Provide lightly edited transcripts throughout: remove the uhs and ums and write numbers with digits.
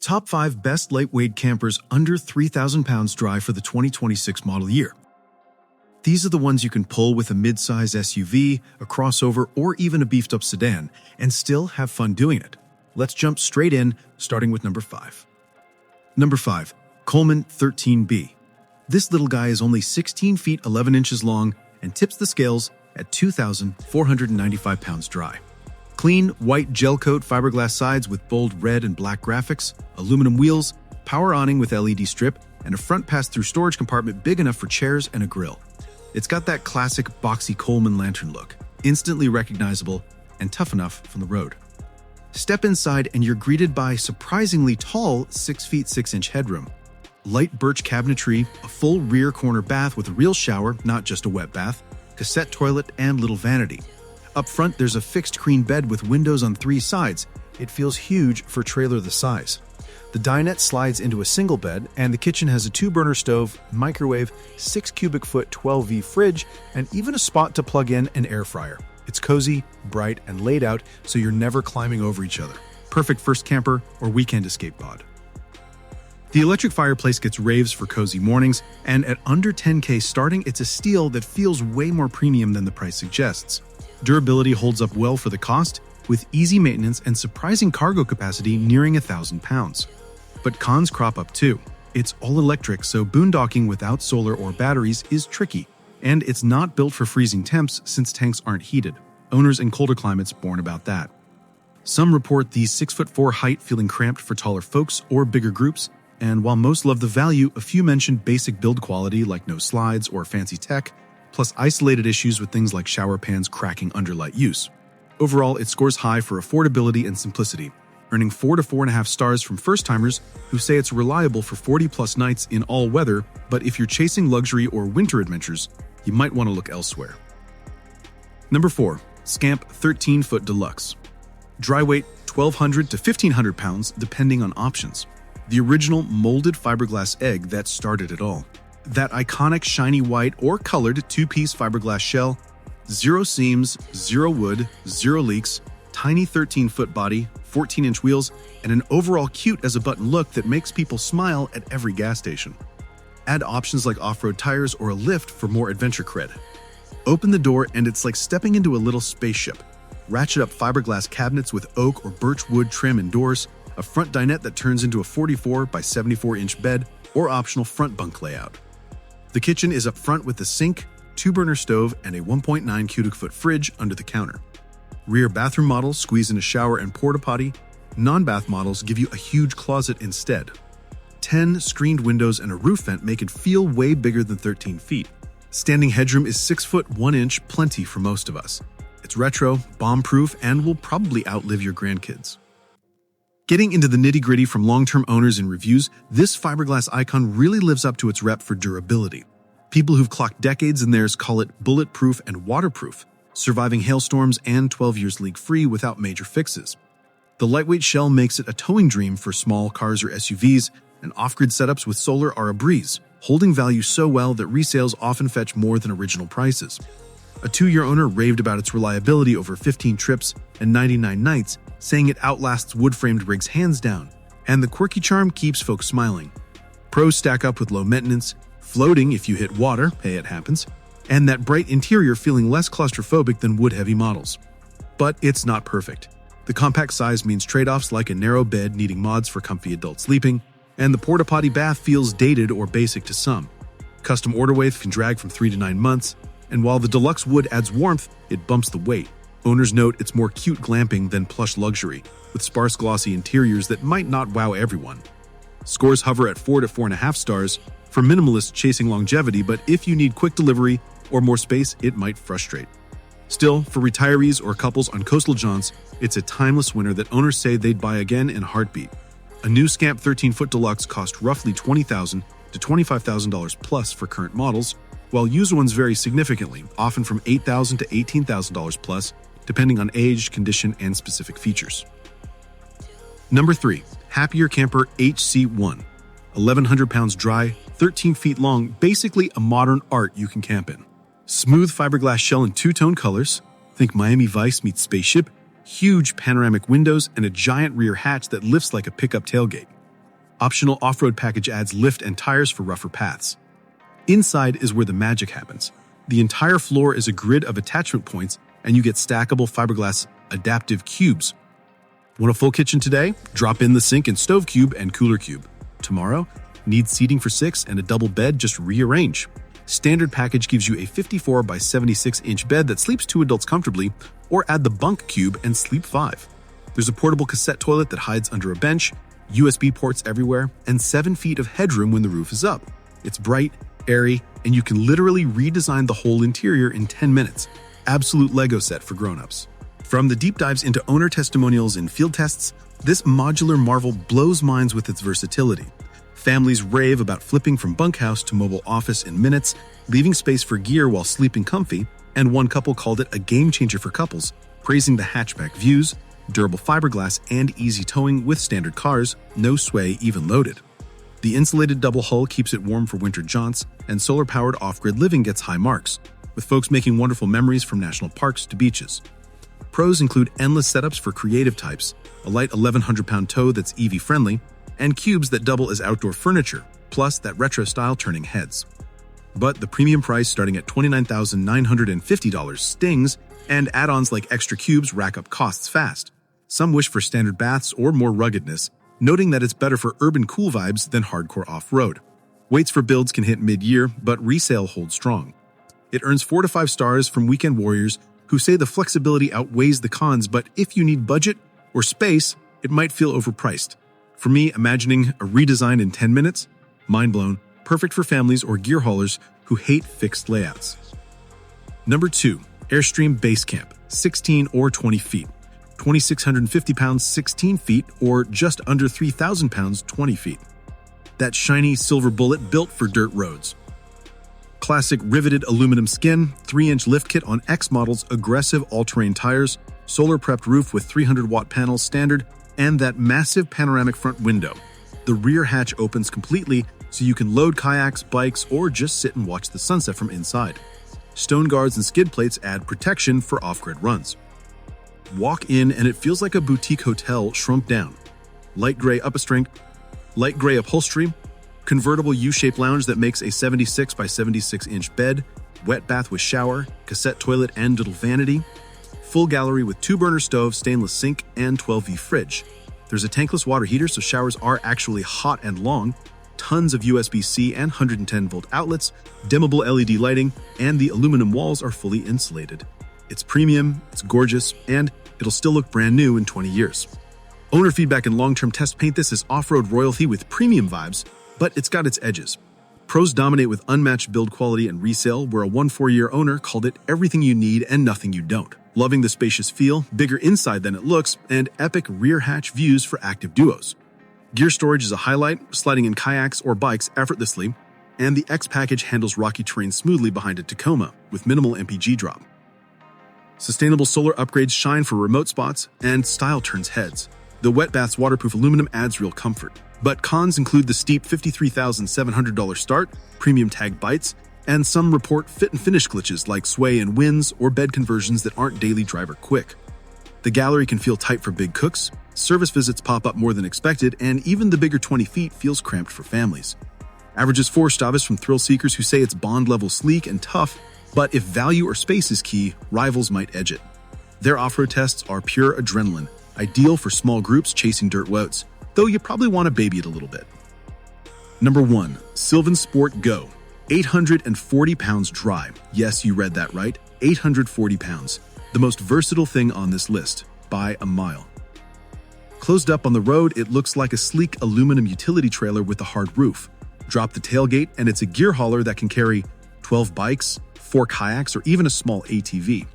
Top 5 Best Lightweight Campers Under 3,000 Pounds Dry for the 2026 model year. These are the ones you can pull with a mid-size SUV, a crossover, or even a beefed-up sedan, and still have fun doing it. Let's jump straight in, starting with number 5. Number 5. Coleman 13B. This little guy is only 16 feet 11 inches long and tips the scales at 2,495 pounds dry. Clean, white gel coat fiberglass sides with bold red and black graphics, aluminum wheels, power awning with LED strip, and a front pass-through storage compartment big enough for chairs and a grill. It's got that classic boxy Coleman lantern look, instantly recognizable and tough enough from the road. Step inside and you're greeted by surprisingly tall 6 feet 6 inch headroom, light birch cabinetry, a full rear corner bath with a real shower, not just a wet bath, cassette toilet, and little vanity. Up front, there's a fixed queen bed with windows on 3 sides. It feels huge for a trailer the size. The dinette slides into a single bed, and the kitchen has a 2-burner stove, microwave, 6 cubic foot 12V fridge, and even a spot to plug in an air fryer. It's cozy, bright, and laid out so you're never climbing over each other. Perfect first camper or weekend escape pod. The electric fireplace gets raves for cozy mornings, and at under $10K starting, it's a steal that feels way more premium than the price suggests. Durability holds up well for the cost, with easy maintenance and surprising cargo capacity nearing 1,000 pounds. But cons crop up too. It's all electric, so boondocking without solar or batteries is tricky, and it's not built for freezing temps since tanks aren't heated. Owners in colder climates warn about that. Some report the 6'4" height feeling cramped for taller folks or bigger groups, and while most love the value, a few mention basic build quality like no slides or fancy tech, plus isolated issues with things like shower pans cracking under light use. Overall, it scores high for affordability and simplicity, earning 4 to 4.5 stars from first-timers who say it's reliable for 40-plus nights in all weather, but if you're chasing luxury or winter adventures, you might want to look elsewhere. Number 4. Skimp 13-foot Deluxe. Dry weight 1,200 to 1,500 pounds depending on options. The original molded fiberglass egg that started it all. That iconic shiny white or colored 2-piece fiberglass shell, 0 seams, 0 wood, 0 leaks, tiny 13-foot body, 14-inch wheels, and an overall cute as a button look that makes people smile at every gas station. Add options like off-road tires or a lift for more adventure cred. Open the door and it's like stepping into a little spaceship. Ratchet up fiberglass cabinets with oak or birch wood trim and doors, a front dinette that turns into a 44 by 74-inch bed, or optional front bunk layout. The kitchen is up front with a sink, 2-burner stove, and a 1.9 cubic foot fridge under the counter. Rear bathroom models squeeze in a shower and porta potty. Non-bath models give you a huge closet instead. 10 screened windows and a roof vent make it feel way bigger than 13 feet. Standing headroom is 6 foot 1 inch, plenty for most of us. It's retro, bomb-proof, and will probably outlive your grandkids. Getting into the nitty-gritty from long-term owners and reviews, this fiberglass icon really lives up to its rep for durability. People who've clocked decades in theirs call it bulletproof and waterproof, surviving hailstorms and 12 years leak-free without major fixes. The lightweight shell makes it a towing dream for small cars or SUVs, and off-grid setups with solar are a breeze, holding value so well that resales often fetch more than original prices. A 2-year owner raved about its reliability over 15 trips and 99 nights, saying it outlasts wood-framed rigs hands down, and the quirky charm keeps folks smiling. Pros stack up with low maintenance, floating if you hit water, hey it happens, and that bright interior feeling less claustrophobic than wood-heavy models. But it's not perfect. The compact size means trade-offs like a narrow bed needing mods for comfy adult sleeping, and the porta-potty bath feels dated or basic to some. Custom order weights can drag from 3 to 9 months, and while the deluxe wood adds warmth, it bumps the weight. Owners note it's more cute glamping than plush luxury, with sparse glossy interiors that might not wow everyone. Scores hover at 4 to 4.5 stars for minimalists chasing longevity, but if you need quick delivery or more space, it might frustrate. Still, for retirees or couples on coastal jaunts, it's a timeless winner that owners say they'd buy again in a heartbeat. A new Skimp 13-foot Deluxe cost roughly $20,000 to $25,000 plus for current models, while used ones vary significantly, often from $8,000 to $18,000 plus, depending on age, condition, and specific features. Number 3. Happier Camper HC1. 1,100 pounds dry, 13 feet long, basically a modern art you can camp in. Smooth fiberglass shell in 2-tone colors, think Miami Vice meets spaceship, huge panoramic windows, and a giant rear hatch that lifts like a pickup tailgate. Optional off-road package adds lift and tires for rougher paths. Inside is where the magic happens. The entire floor is a grid of attachment points, and you get stackable fiberglass adaptive cubes. Want a full kitchen today? Drop in the sink and stove cube and cooler cube. Tomorrow? Need seating for 6 and a double bed? Just rearrange. Standard package gives you a 54 by 76-inch bed that sleeps 2 adults comfortably, or add the bunk cube and sleep 5. There's a portable cassette toilet that hides under a bench, USB ports everywhere, and 7 feet of headroom when the roof is up. It's bright, airy, and you can literally redesign the whole interior in 10 minutes. Absolute Lego set for grown-ups. From the deep dives into owner testimonials and field tests, this modular marvel blows minds with its versatility. Families rave about flipping from bunkhouse to mobile office in minutes, leaving space for gear while sleeping comfy, and one couple called it a game changer for couples, praising the hatchback views, durable fiberglass, and easy towing with standard cars, no sway even loaded. The insulated double hull keeps it warm for winter jaunts, and solar-powered off-grid living gets high marks, with folks making wonderful memories from national parks to beaches. Pros include endless setups for creative types, a light 1,100-pound tow that's EV-friendly, and cubes that double as outdoor furniture, plus that retro style turning heads. But the premium price starting at $29,950 stings, and add-ons like extra cubes rack up costs fast. Some wish for standard baths or more ruggedness, noting that it's better for urban cool vibes than hardcore off-road. Waits for builds can hit mid-year, but resale holds strong. It earns 4 to 5 stars from weekend warriors who say the flexibility outweighs the cons, but if you need budget or space, it might feel overpriced. For me, imagining a redesign in 10 minutes? Mind blown. Perfect for families or gear haulers who hate fixed layouts. Number 2. Airstream Base Camp, 16 or 20 feet. 2,650 pounds, 16 feet, or just under 3,000 pounds, 20 feet. That shiny silver bullet built for dirt roads. Classic riveted aluminum skin, 3-inch lift kit on X models, aggressive all-terrain tires, solar-prepped roof with 300-watt panels standard, and that massive panoramic front window. The rear hatch opens completely so you can load kayaks, bikes, or just sit and watch the sunset from inside. Stone guards and skid plates add protection for off-grid runs. Walk in and it feels like a boutique hotel shrunk down. Light gray upholstery, convertible U-shaped lounge that makes a 76 by 76-inch bed, wet bath with shower, cassette toilet and little vanity, full gallery with 2-burner stove, stainless sink, and 12V fridge. There's a tankless water heater so showers are actually hot and long, tons of USB-C and 110-volt outlets, dimmable LED lighting, and the aluminum walls are fully insulated. It's premium, it's gorgeous, and it'll still look brand new in 20 years. Owner feedback and long-term tests paint this as off-road royalty with premium vibes, but it's got its edges. Pros dominate with unmatched build quality and resale, where a 1-4-year owner called it everything you need and nothing you don't. Loving the spacious feel, bigger inside than it looks, and epic rear hatch views for active duos. Gear storage is a highlight, sliding in kayaks or bikes effortlessly, and the X package handles rocky terrain smoothly behind a Tacoma with minimal MPG drop. Sustainable solar upgrades shine for remote spots, and style turns heads. The wet bath's waterproof aluminum adds real comfort. But cons include the steep $53,700 start, premium tag bites, and some report fit and finish glitches like sway and winds or bed conversions that aren't daily driver quick. The gallery can feel tight for big cooks, service visits pop up more than expected, and even the bigger 20 feet feels cramped for families. Averages 4 stars from thrill seekers who say it's Bond-level sleek and tough, but if value or space is key, rivals might edge it. Their off-road tests are pure adrenaline, ideal for small groups chasing dirt woats, though you probably want to baby it a little bit. Number 1. Sylvan Sport Go. 840 pounds dry. Yes, you read that right. 840 pounds. The most versatile thing on this list, by a mile. Closed up on the road, it looks like a sleek aluminum utility trailer with a hard roof. Drop the tailgate and it's a gear hauler that can carry 12 bikes, 4 kayaks, or even a small ATV.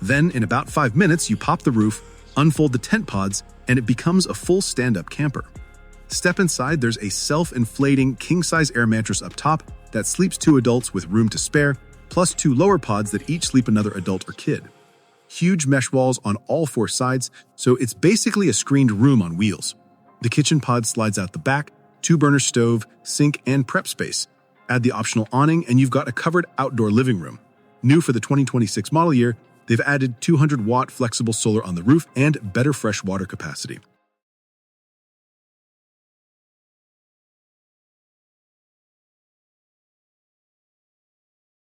Then, in about 5 minutes, you pop the roof, unfold the tent pods, and it becomes a full stand-up camper. Step inside, there's a self-inflating king-size air mattress up top that sleeps 2 adults with room to spare, plus 2 lower pods that each sleep another adult or kid. Huge mesh walls on all 4 sides, so it's basically a screened room on wheels. The kitchen pod slides out the back, 2-burner stove, sink, and prep space. Add the optional awning, and you've got a covered outdoor living room. New for the 2026 model year, they've added 200-watt flexible solar on the roof and better fresh water capacity.